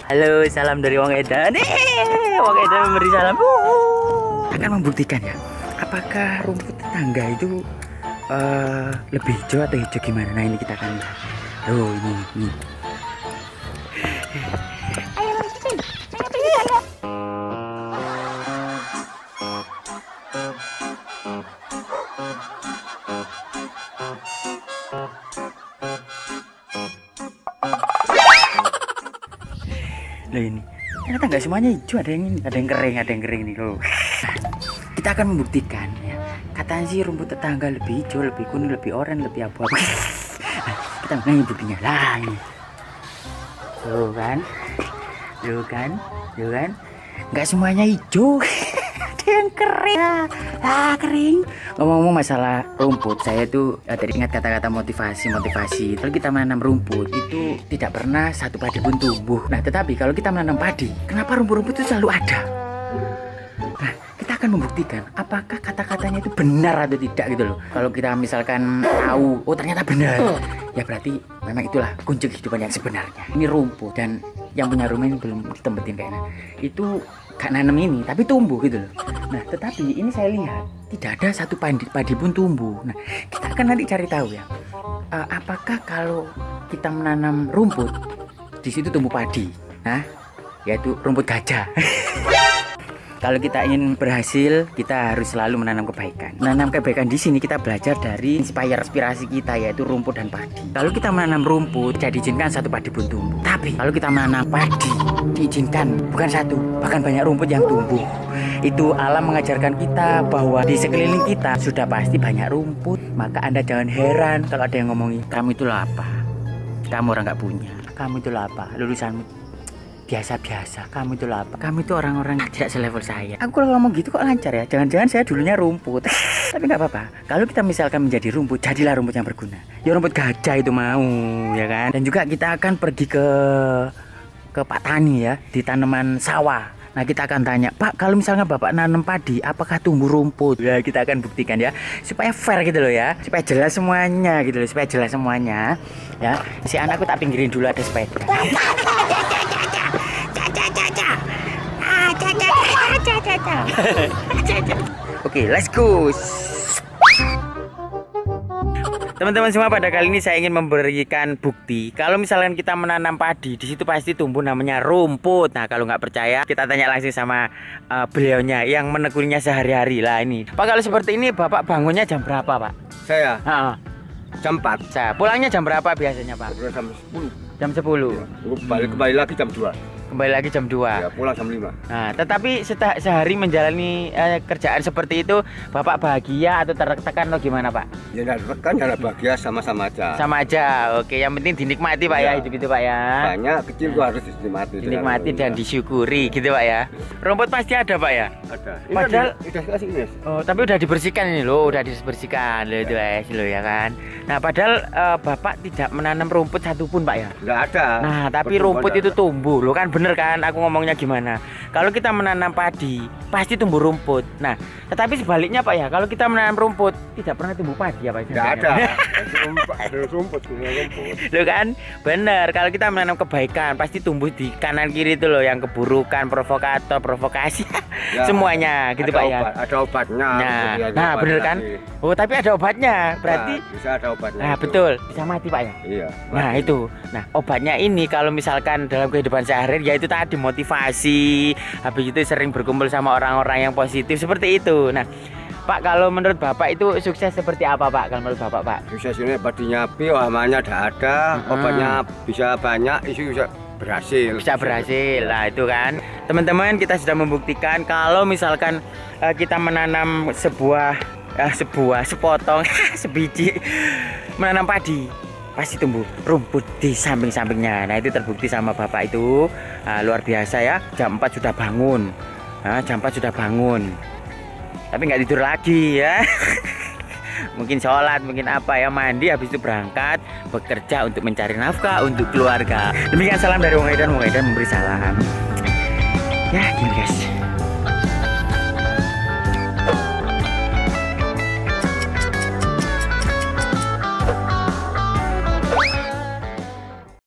Halo, salam dari Wong Edan. Wong Edan memberi salam. Akan membuktikan ya, apakah rumput tetangga itu lebih hijau atau hijau gimana? Nah, ini kita akan lihat. Oh, ini. Loh, ini ternyata nggak semuanya hijau, ada yang kering nih loh. Kita akan membuktikan ya. Katanya sih rumput tetangga lebih hijau, lebih kuning, lebih oranye, lebih abu-abu. Kita mengenai buktinya lah ini. Tuh kan, nggak semuanya hijau. Ada yang kering. Kering. Ngomong-ngomong masalah rumput, saya tuh tadi ingat kata-kata motivasi. Kalau kita menanam rumput itu tidak pernah satu padi pun tumbuh. Nah, tetapi kalau kita menanam padi, kenapa rumput-rumput itu selalu ada? Nah, kita akan membuktikan apakah kata-katanya itu benar atau tidak gitu loh. Kalau kita misalkan tahu, oh ternyata benar, ya berarti memang itulah kunci kehidupan yang sebenarnya. Ini rumput, dan yang punya rumah ini belum ditempetin kayaknya. Itu gak nanam ini, tapi tumbuh gitu loh. Nah, tetapi ini saya lihat tidak ada satu padi pun tumbuh. Nah, kita akan nanti cari tahu ya, apakah kalau kita menanam rumput di situ tumbuh padi, nah, yaitu rumput gajah. Kalau kita ingin berhasil, kita harus selalu menanam kebaikan. Menanam kebaikan di sini kita belajar dari inspirasi kita, yaitu rumput dan padi. Kalau kita menanam rumput, tidak diizinkan satu padi pun tumbuh. Tapi kalau kita menanam padi, diizinkan bukan satu, bahkan banyak rumput yang tumbuh. Itu alam mengajarkan kita bahwa di sekeliling kita sudah pasti banyak rumput. Maka Anda jangan heran kalau ada yang ngomongin, kamu itu apa? Kamu orang nggak punya. Kamu itu apa? Lulusanmu biasa-biasa. Kamu itu apa? Kamu itu orang-orang tidak selevel saya. Aku kalau ngomong gitu kok lancar ya. Jangan-jangan saya dulunya rumput. Tapi nggak apa-apa. Kalau kita misalkan menjadi rumput, jadilah rumput yang berguna. Ya rumput gajah itu mau, ya kan? Dan juga kita akan pergi ke Pak Tani ya, di tanaman sawah. Nah, kita akan tanya, Pak, kalau misalnya Bapak nanam padi, apakah tumbuh rumput? Ya, kita akan buktikan ya, supaya fair gitu loh ya, supaya jelas semuanya gitu loh, supaya jelas semuanya. Ya, si anakku tak pinggirin dulu, ada sepeda. Oke, let's go. Teman-teman semua, pada kali ini saya ingin memberikan bukti kalau misalkan kita menanam padi, di situ pasti tumbuh namanya rumput. Nah, kalau nggak percaya, kita tanya langsung sama beliaunya yang menekuninya sehari-hari lah ini. Pak, kalau seperti ini Bapak bangunnya jam berapa, Pak? Saya jam 4. Saya pulangnya jam berapa biasanya, Pak? Jam 10. Jam 10. Ya, kembali lagi jam 2. Kembali lagi jam 2. Ya, pulang jam 5. Nah, tetapi sehari menjalani kerjaan seperti itu, Bapak bahagia atau tertekan atau gimana, Pak? Ya, tertekan, ya bahagia, sama-sama aja. Sama aja. Oke, yang penting dinikmati, Pak ya, hidup itu, Pak ya. Banyak kecil tuh harus dinikmati. Dinikmati dan disyukuri gitu, Pak ya. Rumput pasti ada, Pak ya? Ada. Padahal udah kasih ini. Oh, tapi udah dibersihkan ini loh, udah dibersihkan loh itu loh ya kan. Nah, padahal Bapak tidak menanam rumput satupun, Pak ya? Enggak ada. Nah, tapi rumput itu tumbuh loh kan, bener kan? Aku ngomongnya gimana? Kalau kita menanam padi, pasti tumbuh rumput. Nah, tetapi sebaliknya, Pak ya, kalau kita menanam rumput, tidak pernah tumbuh padi ya, Pak? Enggak ada. Ada rumput. Loh kan? Bener, kalau kita menanam kebaikan, pasti tumbuh di kanan kiri itu loh, yang keburukan, provokator, provokasi, ya, semuanya gitu, Pak ya. Ada obatnya. Nah, bener kan? Oh, tapi ada obatnya, berarti bisa ada obatnya. Nah, betul, bisa mati, Pak ya. Iya. Nah, itu. Nah, obatnya ini kalau misalkan dalam kehidupan sehari-hari, yaitu tadi motivasi, habis itu sering berkumpul sama orang-orang yang positif seperti itu. Nah, Pak, kalau menurut Bapak itu sukses seperti apa, Pak? Kalau menurut Bapak, Pak? Sukses ini padinya hamaannya ada, obatnya bisa banyak, isu bisa berhasil. Bisa berhasil. Nah, itu kan. Teman-teman, kita sudah membuktikan kalau misalkan kita menanam sepotong sebiji menanam padi, pasti tumbuh rumput di samping-sampingnya. Nah, itu terbukti sama Bapak itu. Luar biasa ya. Jam 4 sudah bangun. Jam 4 sudah bangun. Tapi nggak tidur lagi ya. Mungkin sholat, mungkin apa ya, mandi, habis itu berangkat bekerja untuk mencari nafkah untuk keluarga. Demikian salam dari Wong Edan memberi salam. Ya, gini guys.